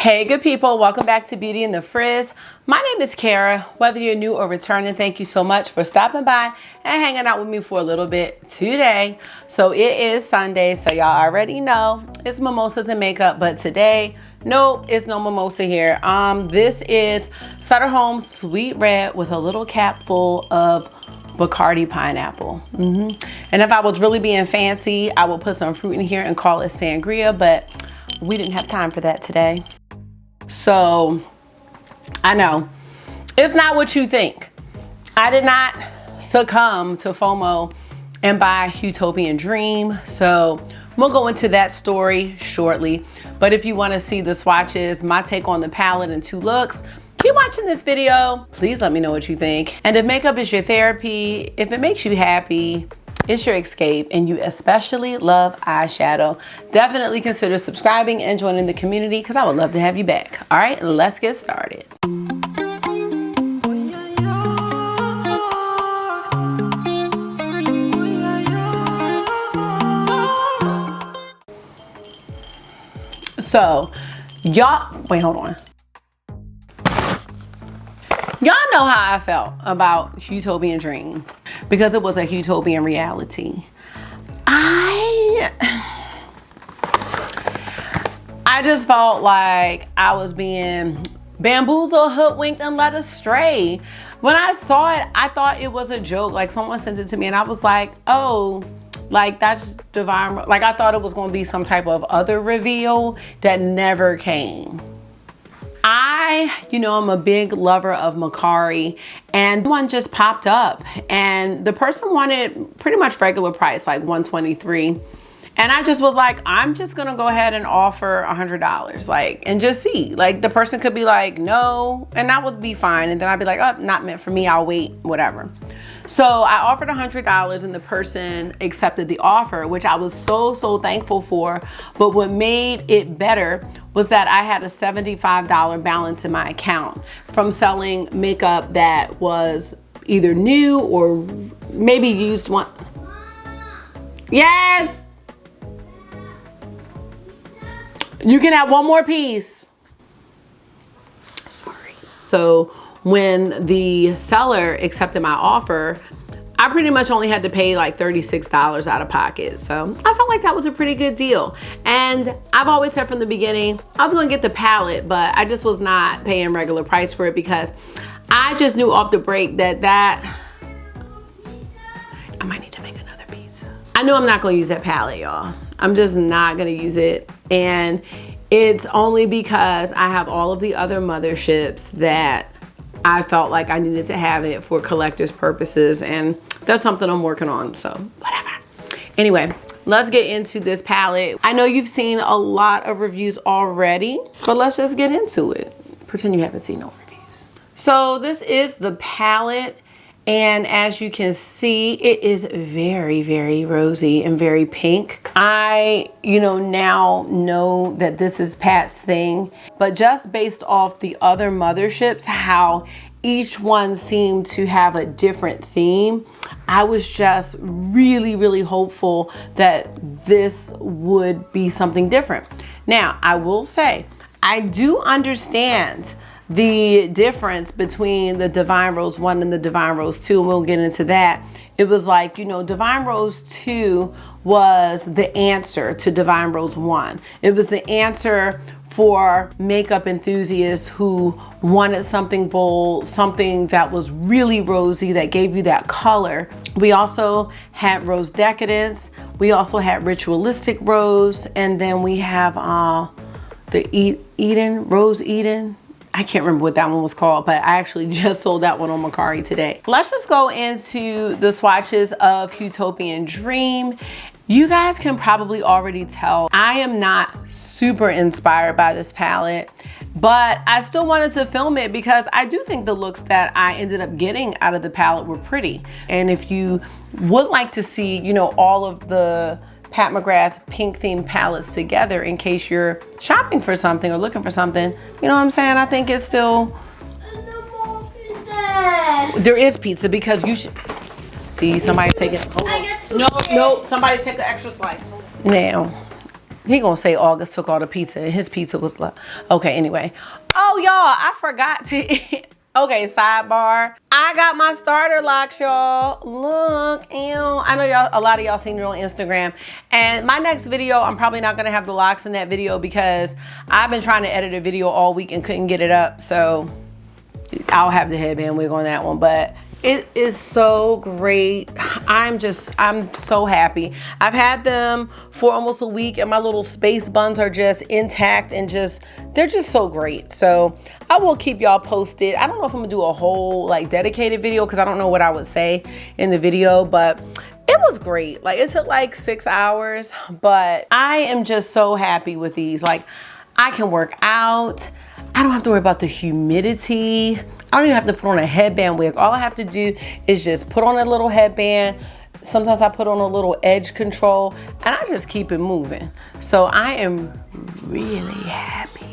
Hey good people, welcome back to Beauty in the Frizz. My name is Kara. Whether you're new or returning, thank you so much for stopping by and hanging out with me for a little bit today. So it is Sunday, so y'all already know it's mimosas and makeup, but today, no, it's no mimosa here. This is Sutter Home's Sweet Red with a little cap full of Bacardi pineapple. And if I was really being fancy, I would put some fruit in here and call it sangria, but we didn't have time for that today. So I know it's not what you think. I did not succumb to FOMO and buy Utopian Dream. So we'll go into that story shortly. But if you want to see the swatches, my take on the palette and two looks, keep watching this video. Please let me know what you think. And if makeup is your therapy, if it makes you happy, it's your escape, and you especially love eyeshadow, definitely consider subscribing and joining the community because I would love to have you back. All right, let's get started. So, y'all, wait, hold on. Y'all know how I felt about Utopian Dream because it was a utopian reality. I just felt like I was being bamboozled, hoodwinked, and led astray. When I saw it, I thought it was a joke. Like someone sent it to me and I was like, oh, like that's divine. Like I thought it was gonna be some type of other reveal that never came. I'm a big lover of Macari, and one just popped up and the person wanted pretty much regular price, like $123. And I just was like, I'm just gonna go ahead and offer $100, like, and just see. Like the person could be like, no, and that would be fine. And then I'd be like, oh, not meant for me, I'll wait, whatever. So I offered $100 and the person accepted the offer, which I was so thankful for. But what made it better was that I had a $75 balance in my account from selling makeup that was either new or maybe used one. Yes! You can have one more piece. Sorry. So when the seller accepted my offer, I pretty much only had to pay like $36 out of pocket. So I felt like that was a pretty good deal. And I've always said from the beginning, I was gonna get the palette, but I just was not paying regular price for it because I just knew off the break that I might need to make another pizza. I knew I'm not gonna use that palette, y'all. I'm just not gonna use it. And it's only because I have all of the other motherships that I felt like I needed to have it for collector's purposes, and that's something I'm working on, so whatever. Anyway, let's get into this palette. I know you've seen a lot of reviews already, but let's just get into it. Pretend you haven't seen no reviews. So this is the palette, and as you can see, it is very rosy and very pink. I, now know that this is Pat's thing, but just based off the other motherships, how each one seemed to have a different theme, I was just really hopeful that this would be something different. Now, I will say, I do understand the difference between the Divine Rose 1 and the Divine Rose 2, and we'll get into that. It was like, Divine Rose 2 was the answer to Divine Rose 1. It was the answer for makeup enthusiasts who wanted something bold, something that was really rosy, that gave you that color. We also had Rose Decadence. We also had Ritualistic Rose, and then we have the Rose Eden. I can't remember what that one was called, but I actually just sold that one on Macari today. Let's just go into the swatches of Utopian Dream. You guys can probably already tell I am not super inspired by this palette, but I still wanted to film it because I do think the looks that I ended up getting out of the palette were pretty. And if you would like to see, all of the Pat McGrath pink themed palettes together in case you're shopping for something or looking for something, you know what I'm saying? I think it's still, there is pizza because you should see somebody take it. Oh, no, somebody take an extra slice. Now, He gonna say August took all the pizza and his pizza was left. Okay, anyway. Oh, y'all, I forgot to okay, sidebar. I got my starter locks, y'all. Look, ew. I know y'all, a lot of y'all seen it on Instagram. And my next video, I'm probably not gonna have the locks in that video because I've been trying to edit a video all week and couldn't get it up. So I'll have the headband wig on that one, but it is so great. I'm so happy. I've had them for almost a week and my little space buns are just intact and they're just so great. So I will keep y'all posted. I don't know if I'm gonna do a whole like dedicated video because I don't know what I would say in the video, but it was great. Like it took like 6 hours, but I am just so happy with these. Like I can work out. I don't have to worry about the humidity. I don't even have to put on a headband wig. All I have to do is just put on a little headband. Sometimes I put on a little edge control and I just keep it moving. So I am really happy.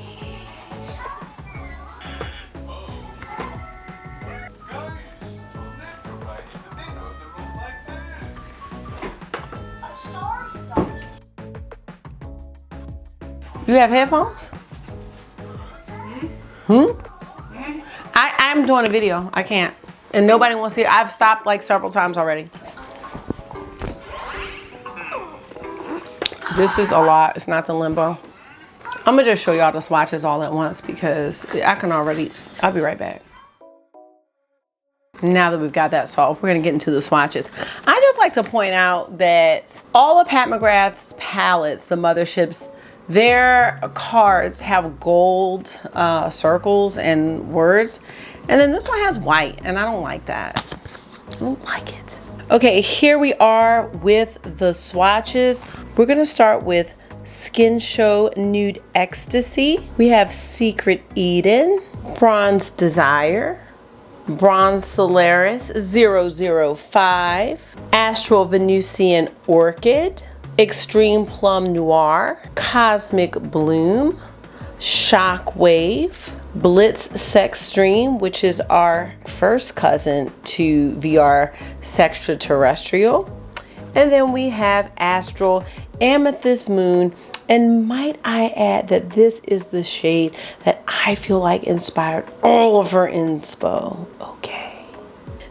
You have headphones? I'm doing a video. I can't. And nobody wants to see it. I've stopped like several times already. This is a lot. It's not the limbo. I'm gonna just show y'all the swatches all at once because I'll be right back. Now that we've got that solved, we're gonna get into the swatches. I just like to point out that all of Pat McGrath's palettes, the motherships, their cards have gold circles and words. And then this one has white, and I don't like that. I don't like it. Okay, here we are with the swatches. We're gonna start with Skin Show Nude Ecstasy. We have Secret Eden, Bronze Desire, Bronze Solaris 005, Astral Venusian Orchid, Extreme Plum Noir, Cosmic Bloom, Shockwave, Blitz Sextreme, which is our first cousin to VR Sextraterrestrial. And then we have Astral Amethyst Moon. And might I add that this is the shade that I feel like inspired all of her inspo. Okay.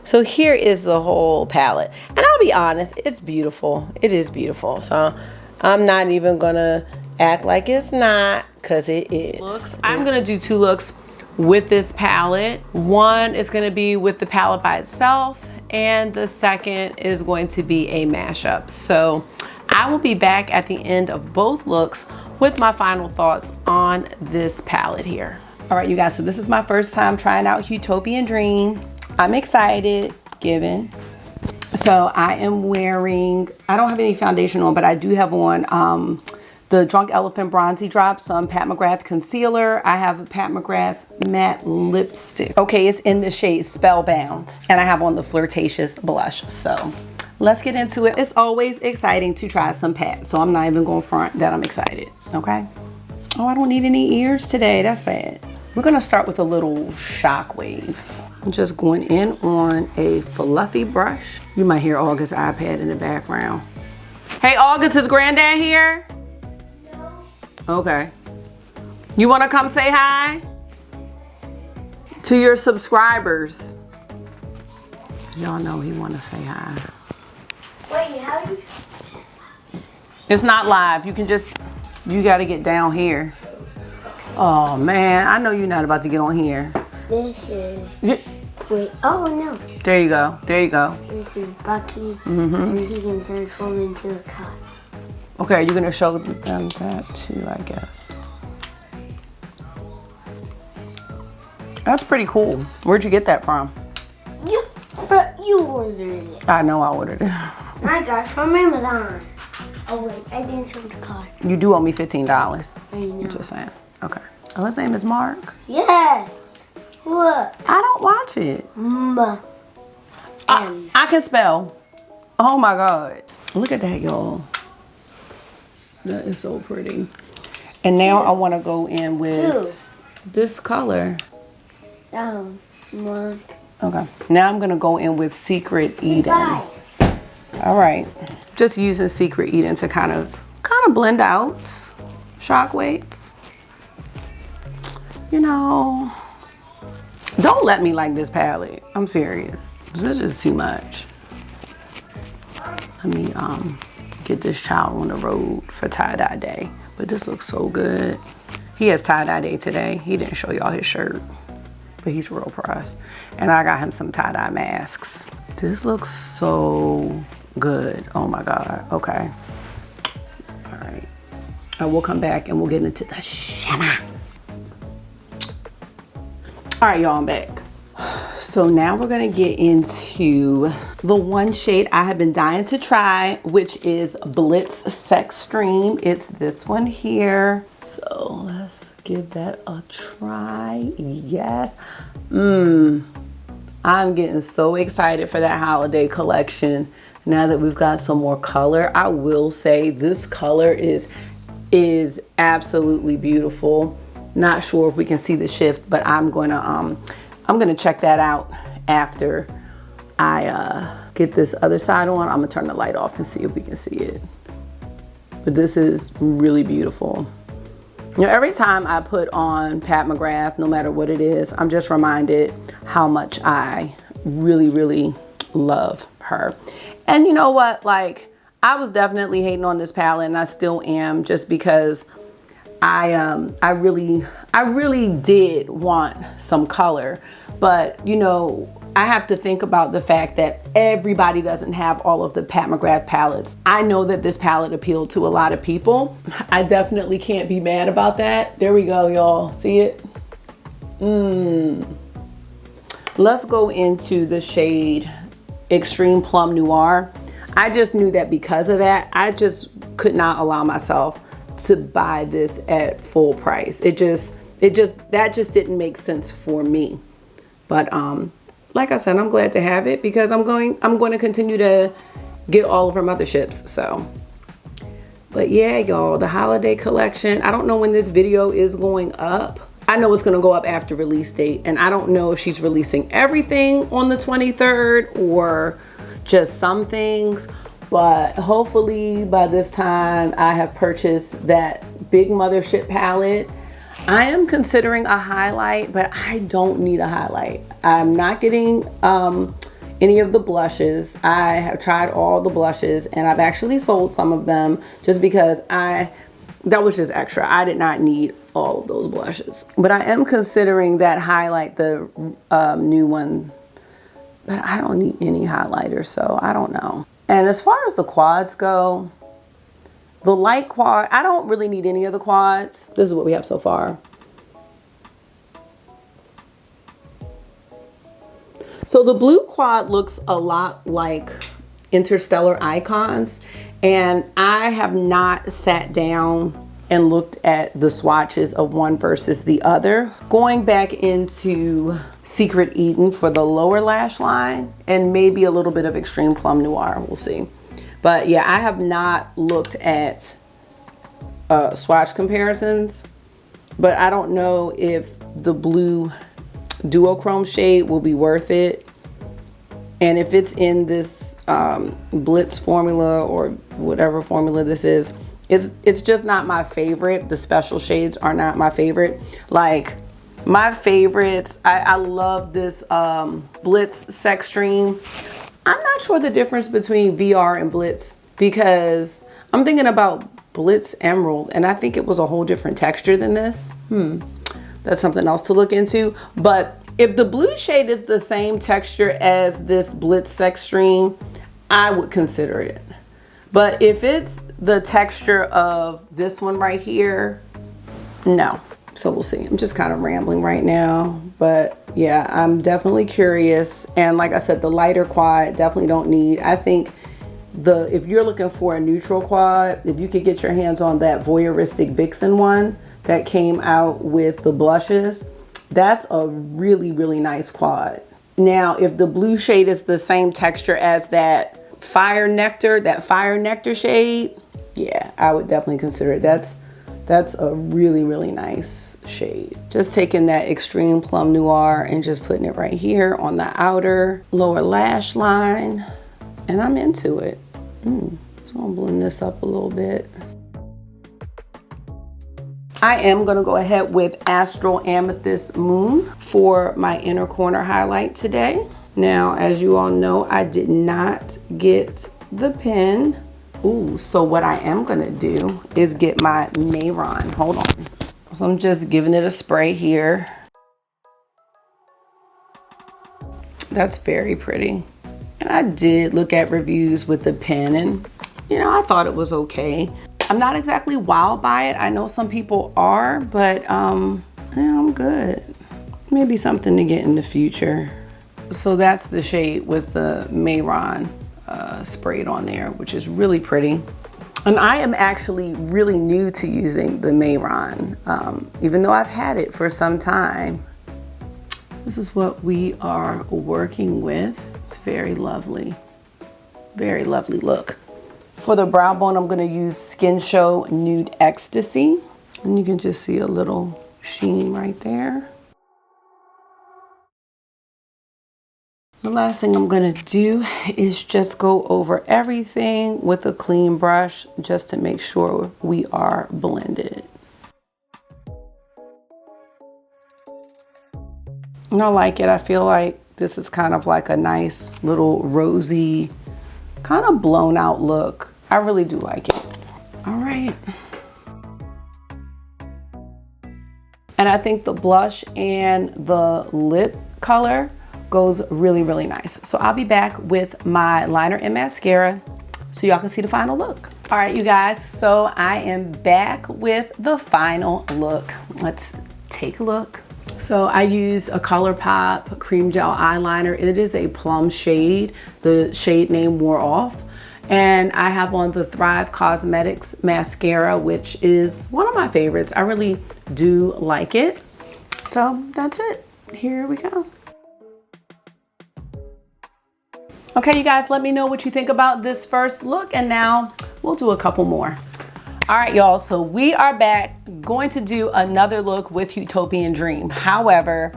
So here is the whole palette. And I'll be honest, it's beautiful. It is beautiful. So I'm not even gonna act like it's not, because it is. I'm gonna do 2 looks with this palette. One is gonna be with the palette by itself, and the second is going to be a mashup. So I will be back at the end of both looks with my final thoughts on this palette here. All right, you guys, so this is my first time trying out Utopian Dream. I'm excited, given. So I am wearing, I don't have any foundation on, but I do have on the Drunk Elephant Bronzy Drop, some Pat McGrath concealer. I have a Pat McGrath matte lipstick. Okay, it's in the shade Spellbound. And I have on the Fleurtatious blush. So let's get into it. It's always exciting to try some Pat, so I'm not even going front that I'm excited, okay? Oh, I don't need any ears today, that's sad. We're gonna start with a little Shockwave. I'm just going in on a fluffy brush. You might hear August's iPad in the background. Hey, August, is Granddad here? No. Okay. You wanna come say hi? To your subscribers. Y'all know he wanna say hi. Wait, how do you? It's not live. You gotta get down here. Oh man, I know you're not about to get on here. This is, wait, oh no. There you go, there you go. This is Bucky, and he can transform into a cat. Okay, you're gonna show them that too, I guess. That's pretty cool. Where'd you get that from? You ordered it. I know I ordered it. I got it from Amazon. Oh wait, I didn't show the card. You do owe me $15. I know. I'm just saying. Okay. Oh, his name is Mark? Yes. What? I don't watch it. I can spell. Oh my God. Look at that, y'all. That is so pretty. And now I want to go in with this color. Mark. Okay. Now I'm going to go in with Secret Eden. All right. Just using Secret Eden to kind of blend out. Shockwave. You know, don't let me like this palette. I'm serious. This is too much. Let me get this child on the road for tie-dye day. But this looks so good. He has tie-dye day today. He didn't show y'all his shirt, but he's real pressed. And I got him some tie-dye masks. This looks so good. Oh my God. Okay. All right. And we'll come back and we'll get into the shimmer. All right, y'all, I'm back. So now we're gonna get into the one shade I have been dying to try, which is Blitz Sex Stream. It's this one here. So let's give that a try. Yes. I'm getting so excited for that holiday collection now that we've got some more color. I will say this color is absolutely beautiful. Not sure if we can see the shift, but I'm gonna check that out after I get this other side on. I'm gonna turn the light off and see if we can see it. But this is really beautiful. You know, every time I put on Pat McGrath, no matter what it is, I'm just reminded how much I really, really love her. And you know what? Like, I was definitely hating on this palette, and I still am, just because I really did want some color. But you know, I have to think about the fact that everybody doesn't have all of the Pat McGrath palettes. I know that this palette appealed to a lot of people. I definitely can't be mad about that. There we go, y'all. See it? Let's go into the shade Extreme Plum Noir. I just knew that because of that, I just could not allow myself to buy this at full price. That just didn't make sense for me. But like I said, I'm glad to have it because I'm going to continue to get all of her motherships. So, but yeah, y'all, the holiday collection. I don't know when this video is going up. I know it's gonna go up after release date, and I don't know if she's releasing everything on the 23rd or just some things. But hopefully by this time I have purchased that big mothership palette. I am considering a highlight, but I don't need a highlight. I'm not getting any of the blushes. I have tried all the blushes, and I've actually sold some of them just because that was just extra. I did not need all of those blushes. But I am considering that highlight, the new one, but I don't need any highlighter, so I don't know. And as far as the quads go, the light quad, I don't really need any of the quads. This is what we have so far. So the blue quad looks a lot like Interstellar Icons, and I have not sat down and looked at the swatches of one versus the other. Going back into Secret Eden for the lower lash line, and maybe a little bit of Extreme Plum Noir, we'll see. But yeah, I have not looked at swatch comparisons, but I don't know if the blue duochrome shade will be worth it. And if it's in this Blitz formula or whatever formula this is, it's just not my favorite. The special shades are not my favorite. Like, my favorites, I love this Blitz Sex Stream. I'm not sure the difference between VR and Blitz, because I'm thinking about Blitz Emerald, and I think it was a whole different texture than this. That's something else to look into. But if the blue shade is the same texture as this Blitz Sex Stream, I would consider it. But if it's the texture of this one right here, no. So we'll see. I'm just kind of rambling right now, but yeah, I'm definitely curious. And like I said, the lighter quad definitely don't need. I think if you're looking for a neutral quad, if you could get your hands on that Voyeuristic Vixen one that came out with the blushes, that's a really, really nice quad. Now, if the blue shade is the same texture as that Fire Nectar shade, yeah, I would definitely consider it. That's a really, really nice shade. Just taking that Extreme Plum Noir and just putting it right here on the outer lower lash line, and I'm into it. So I'm blending this up a little bit. I am gonna go ahead with Astral Amethyst Moon for my inner corner highlight today. Now, as you all know, I did not get the pen. Ooh, so what I am gonna do is get my Mayron. Hold on. So I'm just giving it a spray here. That's very pretty. And I did look at reviews with the pen and, you know, I thought it was okay. I'm not exactly wowed by it. I know some people are, but yeah, I'm good. Maybe something to get in the future. So that's the shade with the Mayron sprayed on there, which is really pretty. And I am actually really new to using the Mayron, even though I've had it for some time. This is what we are working with. It's very lovely look. For the brow bone, I'm gonna use Skin Show Nude Ecstasy. And you can just see a little sheen right there. The last thing I'm gonna do is just go over everything with a clean brush just to make sure we are blended. And I like it. I feel like this is kind of like a nice little rosy, kind of blown out look. I really do like it. All right. And I think the blush and the lip color goes really, really nice. So I'll be back with my liner and mascara so y'all can see the final look. All right, you guys, so I am back with the final look. Let's take a look. So I use a ColourPop cream gel eyeliner. It is a plum shade. The shade name wore off. And I have on the Thrive Causemetics mascara, which is one of my favorites. I really do like it. So that's it. Here we go. Okay, you guys, let me know what you think about this first look, and now we'll do a couple more. All right, y'all, so we are back going to do another look with Utopian Dream. However,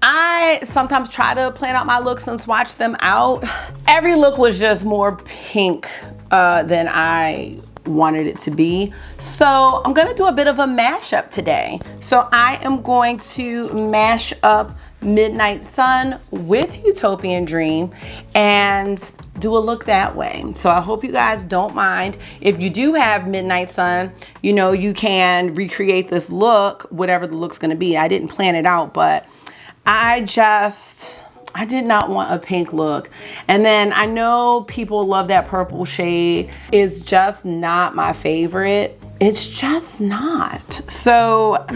I sometimes try to plan out my looks and swatch them out. Every look was just more pink than I wanted it to be. So I'm gonna do a bit of a mashup today. So I am going to mash up Midnight Sun with Utopian Dream and do a look that way. So I hope you guys don't mind. If you do have Midnight Sun, you know, you can recreate this look, whatever the look's gonna be. I didn't plan it out, but I did not want a pink look. And then I know people love that purple shade. It's just not my favorite. It's just not. So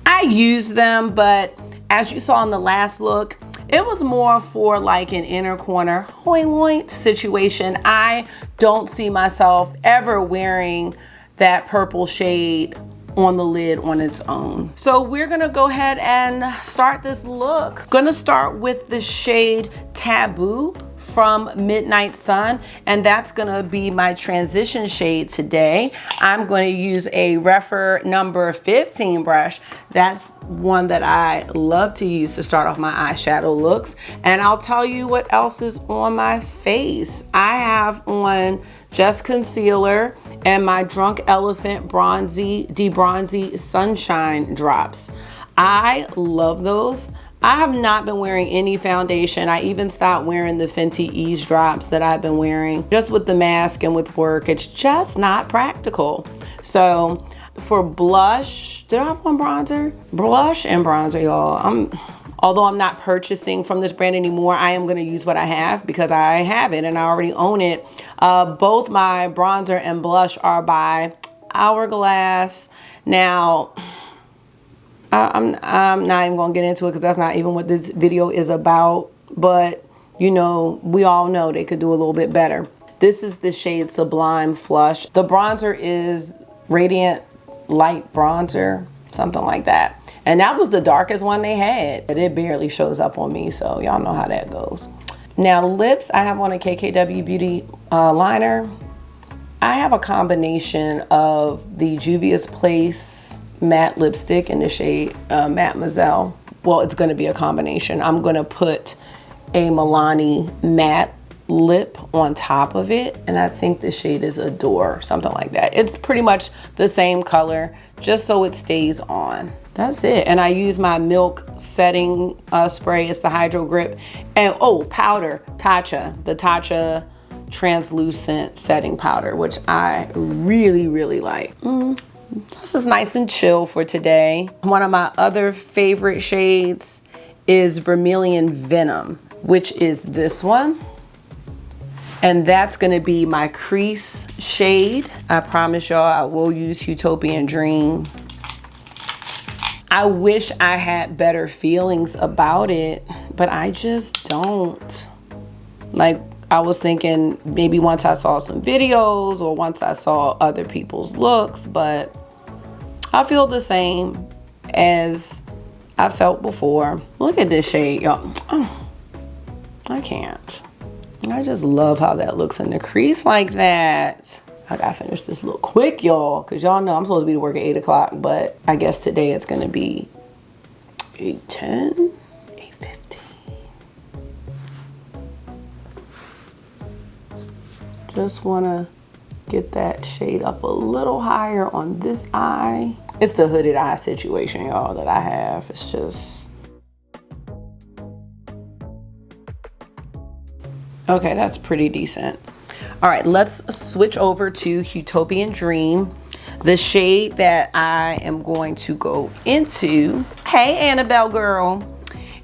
I use them, but as you saw in the last look, it was more for like an inner corner hoing situation. I don't see myself ever wearing that purple shade on the lid on its own. So we're gonna go ahead and start this look. Gonna start with the shade Taboo from Midnight Sun, and that's gonna be my transition shade today. I'm going to use a Refer number 15 brush. That's one that I love to use to start off my eyeshadow looks. And I'll tell you what else is on my face. I have on just concealer and my Drunk Elephant De-Bronzy Sunshine drops. I love those. I have not been wearing any foundation. I even stopped wearing the Fenty Ease drops that I've been wearing. Just with the mask and with work, it's just not practical. So for blush, did I have one bronzer? Blush and bronzer, y'all. Although I'm not purchasing from this brand anymore, I am gonna use what I have because I have it and I already own it. Both my bronzer and blush are by Hourglass. Now, I'm not even gonna get into it because that's not even what this video is about, but you know, we all know they could do a little bit better. This is the shade Sublime Flush. The bronzer is Radiant Light Bronzer, something like that. And that was the darkest one they had. It barely shows up on me, so y'all know how that goes. Now lips, I have on a KKW Beauty liner. I have a combination of the Juvia's Place matte lipstick in the shade Mademoiselle. Well, it's gonna be a combination. I'm gonna put a Milani matte lip on top of it, and I think the shade is Adore, something like that. It's pretty much the same color, just so it stays on. That's it. And I use my Milk setting spray. It's the Hydro Grip. And oh, powder, Tatcha, the Tatcha translucent setting powder, which I really, really like. This is nice and chill for today. One of my other favorite shades is Vermilion Venom, which is this one. And that's gonna be my crease shade. I promise y'all I will use Utopian Dream. I wish I had better feelings about it, but I just don't. Like, I was thinking maybe once I saw some videos or once I saw other people's looks, but I feel the same as I felt before. Look at this shade, y'all. Oh, I can't. I just love how that looks in the crease like that. I gotta finish this look quick, y'all, because y'all know I'm supposed to be to work at 8 o'clock, but I guess today it's gonna be 8:10, 8:15. Just wanna get that shade up a little higher on this eye. It's the hooded eye situation, y'all, that I have. It's just... Okay, that's pretty decent. All right, let's switch over to Utopian Dream. The shade that I am going to go into, hey Annabelle girl,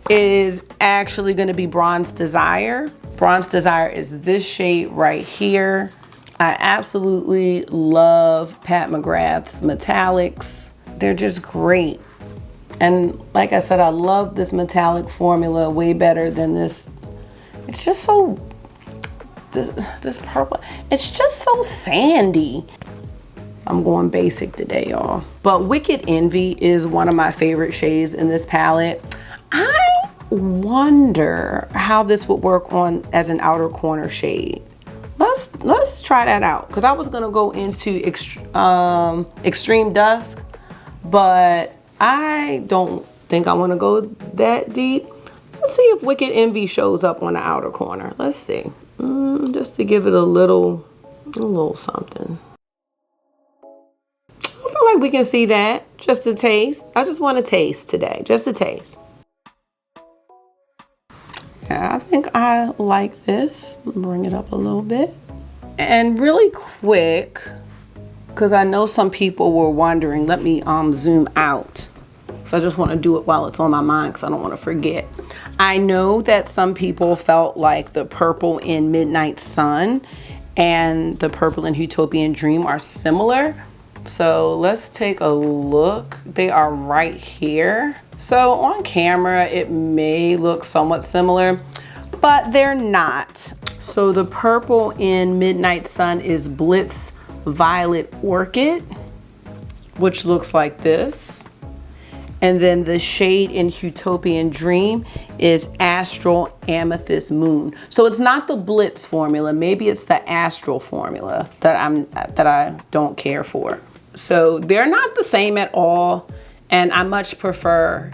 is actually gonna be Bronze Desire. Bronze Desire is this shade right here. I absolutely love Pat McGrath's metallics. They're just great. And like I said, I love this metallic formula way better than this. It's just so, this purple, it's just so sandy. I'm going basic today, y'all. But Wicked Envy is one of my favorite shades in this palette. I wonder how this would work on as an outer corner shade. Let's try that out, because I was gonna go into Extreme Dusk, but I don't think I want to go that deep. Let's see if Wicked Envy shows up on the outer corner. Let's see, just to give it a little something. I feel like we can see that, just a taste. I just want a taste today, just a taste. Yeah, I think I like this. Bring it up a little bit. And really quick, because I know some people were wondering, let me zoom out. So I just want to do it while it's on my mind, because I don't want to forget. I know that some people felt like the purple in Midnight Sun and the purple in Utopian Dream are similar. So let's take a look. They are right here. So on camera, it may look somewhat similar, but they're not. So the purple in Midnight Sun is Blitz Violet Orchid, which looks like this. And then the shade in Utopian Dream is Astral Amethyst Moon. So it's not the Blitz formula. Maybe it's the Astral formula that I don't care for. So they're not the same at all, and I much prefer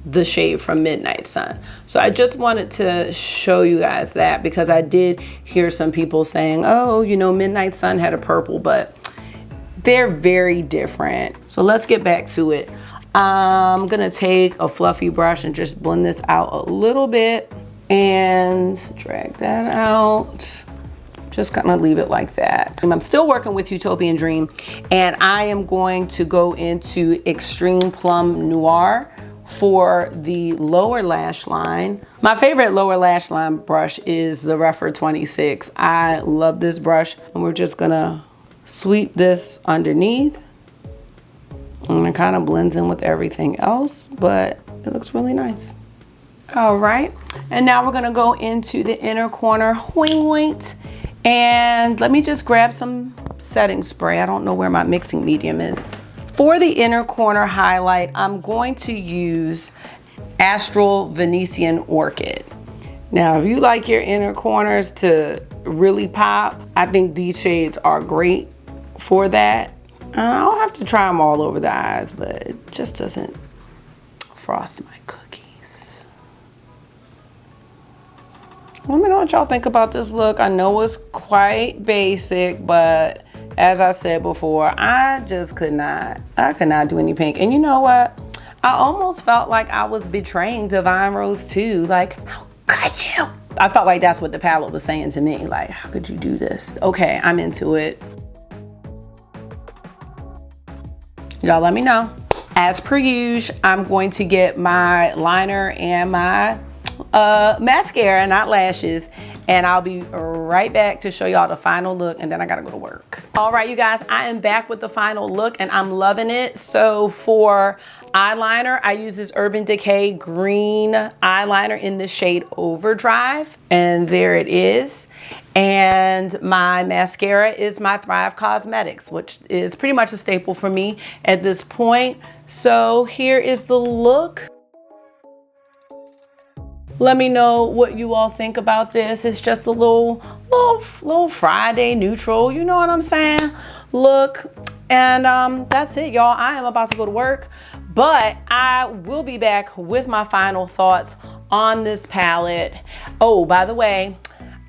the shade from Midnight Sun. So I just wanted to show you guys that, because I did hear some people saying, oh, you know, Midnight Sun had a purple, but they're very different. So let's get back to it. I'm gonna take a fluffy brush and just blend this out a little bit and drag that out. Just kind of leave it like that. I'm still working with Utopian Dream, and I am going to go into Extreme Plum Noir for the lower lash line. My favorite lower lash line brush is the Refer 26. I love this brush, and we're just gonna sweep this underneath. And it kind of blends in with everything else, but it looks really nice. All right, and now we're gonna go into the inner corner. Wait. And let me just grab some setting spray. I don't know where my mixing medium is. For the inner corner highlight, I'm going to use Astral Venetian Orchid. Now, if you like your inner corners to really pop, I think these shades are great for that. I'll have to try them all over the eyes, but it just doesn't frost my cookies. Let me know what y'all think about this look. I know it's quite basic, but as I said before, I just could not do any pink. And you know what? I almost felt like I was betraying Divine Rose too. Like, how could you? I felt like that's what the palette was saying to me. Like, how could you do this? Okay, I'm into it. Y'all let me know. As per usual, I'm going to get my liner and my mascara, not lashes, and I'll be right back to show y'all the final look, and then I gotta go to work. All right, you guys, I am back with the final look and I'm loving it. So for eyeliner, I use this Urban Decay green eyeliner in the shade Overdrive, and there it is. And my mascara is my Thrive Causemetics, which is pretty much a staple for me at this point. So here is the look. Let me know what you all think about this. It's just a little Friday neutral, you know what I'm saying, look. And that's it, y'all. I am about to go to work, but I will be back with my final thoughts on this palette. Oh, by the way,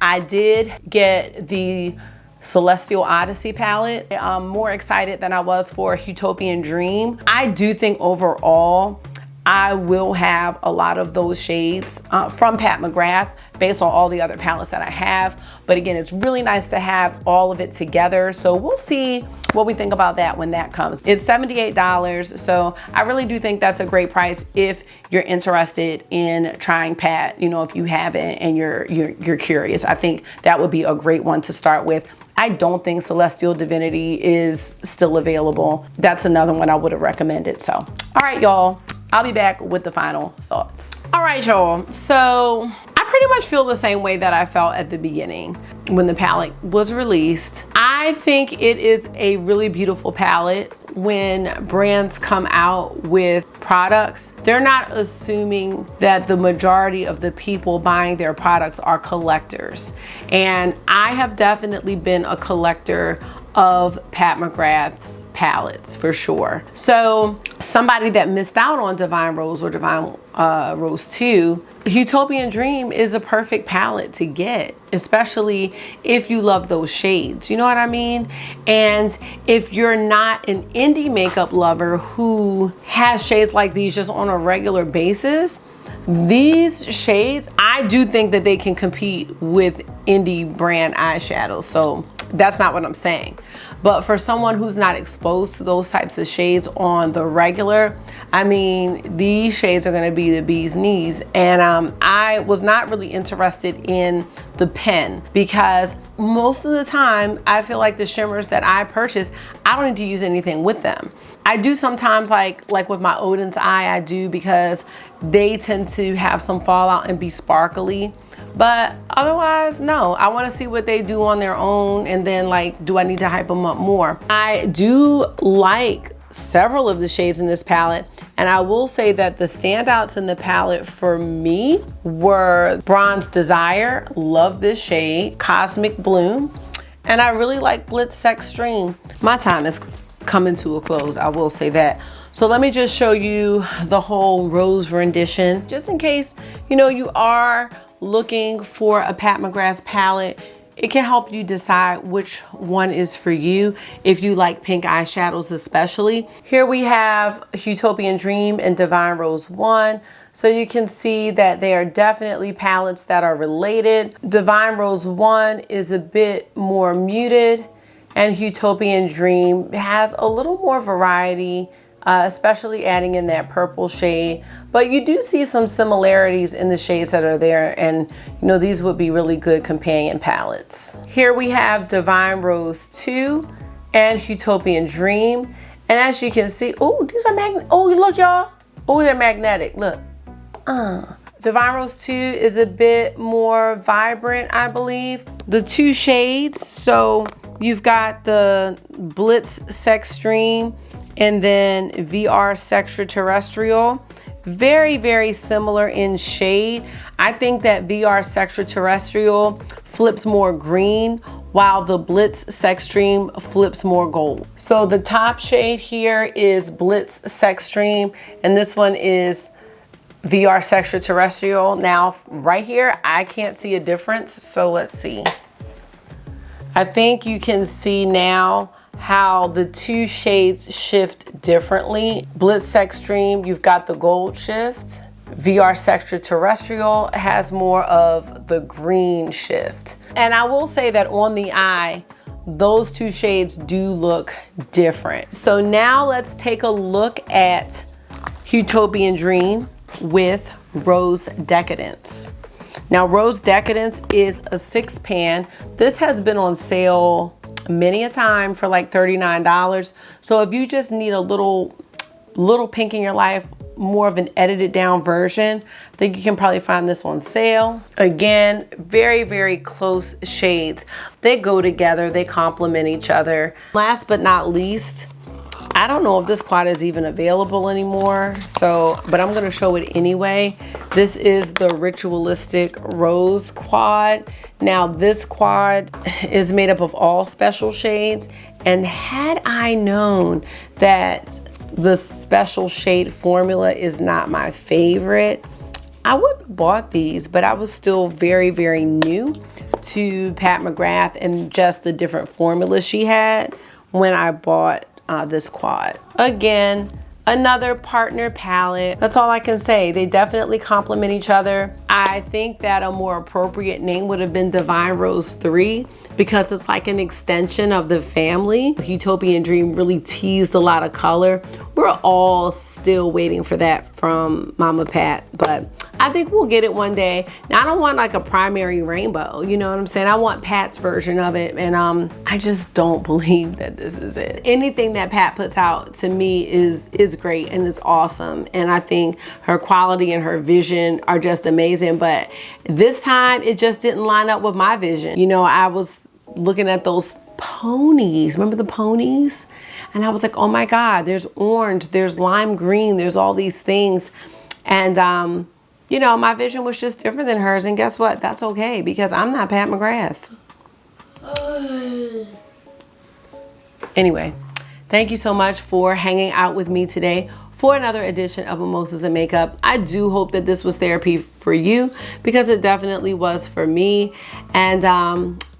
I did get the Celestial Odyssey palette. I'm more excited than I was for Utopian Dream. I do think overall, I will have a lot of those shades from Pat McGrath based on all the other palettes that I have. But again, it's really nice to have all of it together. So we'll see what we think about that when that comes. It's $78. So I really do think that's a great price if you're interested in trying Pat, you know, if you haven't and you're curious. I think that would be a great one to start with. I don't think Celestial Divinity is still available. That's another one I would have recommended. So, all right, y'all. I'll be back with the final thoughts. All right, y'all. So I pretty much feel the same way that I felt at the beginning when the palette was released. I think it is a really beautiful palette. When brands come out with products, they're not assuming that the majority of the people buying their products are collectors. And I have definitely been a collector of Pat McGrath's palettes for sure. So somebody that missed out on Divine Rose or Divine Rose 2, Utopian Dream is a perfect palette to get, especially if you love those shades, you know what I mean? And if you're not an indie makeup lover who has shades like these just on a regular basis, these shades, I do think that they can compete with indie brand eyeshadows. So that's not what I'm saying. But for someone who's not exposed to those types of shades on the regular, I mean, these shades are gonna be the bee's knees. And I was not really interested in the pen because most of the time, I feel like the shimmers that I purchase, I don't need to use anything with them. I do sometimes like with my Odin's Eye, I do because they tend to have some fallout and be sparkly. But otherwise, no, I want to see what they do on their own, and then like, do I need to hype them up more? I do like several of the shades in this palette, and I will say that the standouts in the palette for me were Bronze Desire, love this shade, Cosmic Bloom, and I really like Blitz Extreme. My time is coming to a close, I will say that. So let me just show you the whole rose rendition, just in case, you know, you are looking for a Pat McGrath palette. It can help you decide which one is for you if you like pink eyeshadows especially. Here we have Utopian Dream and Divine Rose 1. So you can see that they are definitely palettes that are related. Divine Rose 1 is a bit more muted, and Utopian Dream has a little more variety, especially adding in that purple shade. But you do see some similarities in the shades that are there, and you know, these would be really good companion palettes. Here we have Divine Rose 2 and Utopian Dream. And as you can see, oh, these are magnetic. Oh, look, y'all. Oh, they're magnetic. Look. Divine Rose 2 is a bit more vibrant, I believe. The two shades, so you've got the Blitz Sextreme and then VR Sextraterrestrial. Very, very similar in shade. I think that VR Sextraterrestrial flips more green, while the Blitz Sextreme flips more gold. So the top shade here is Blitz Sextreme, and this one is VR Extraterrestrial. Now, right here, I can't see a difference, so let's see. I think you can see now how the two shades shift differently. Blitz Extreme, you've got the gold shift. VR Extraterrestrial has more of the green shift. And I will say that on the eye, those two shades do look different. So now let's take a look at Utopian Dream with Rose Decadence. Now, Rose Decadence is a 6-pan. This has been on sale many a time for like $39. So if you just need a little pink in your life, more of an edited down version, I think you can probably find this on sale. Again, very, very close shades. They go together, they complement each other. Last but not least, I don't know if this quad is even available anymore, but I'm gonna show it anyway. This is the Ritualistic Rose quad. Now this quad is made up of all special shades, and had I known that the special shade formula is not my favorite, I wouldn't have bought these, but I was still very, very new to Pat McGrath and just the different formulas she had when I bought this quad. Again, another partner palette. That's all I can say. They definitely complement each other. I think that a more appropriate name would have been Divine Rose 3 because it's like an extension of the family. Utopian Dream really teased a lot of color. We're all still waiting for that from Mama Pat, but I think we'll get it one day. Now, I don't want like a primary rainbow, you know what I'm saying? I want Pat's version of it, and I just don't believe that this is it. Anything that Pat puts out to me is great and is awesome, and I think her quality and her vision are just amazing, but this time it just didn't line up with my vision. You know, I was looking at those ponies, remember the ponies? And I was like, oh my God, there's orange, there's lime green, there's all these things, and you know, my vision was just different than hers, and guess what? That's okay, because I'm not Pat McGrath. Anyway, thank you so much for hanging out with me today for another edition of Mimosas and Makeup. I do hope that this was therapy for you, because it definitely was for me, and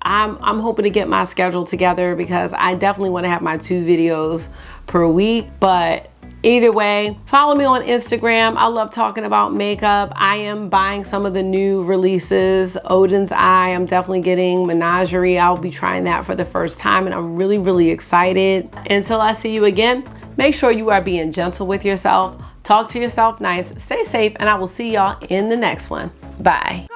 I'm hoping to get my schedule together, because I definitely want to have my 2 videos per week. But either way, follow me on Instagram. I love talking about makeup. I am buying some of the new releases. Odin's Eye, I'm definitely getting. Menagerie, I'll be trying that for the first time, and I'm really, really excited. Until I see you again, make sure you are being gentle with yourself. Talk to yourself nice, stay safe, and I will see y'all in the next one. Bye.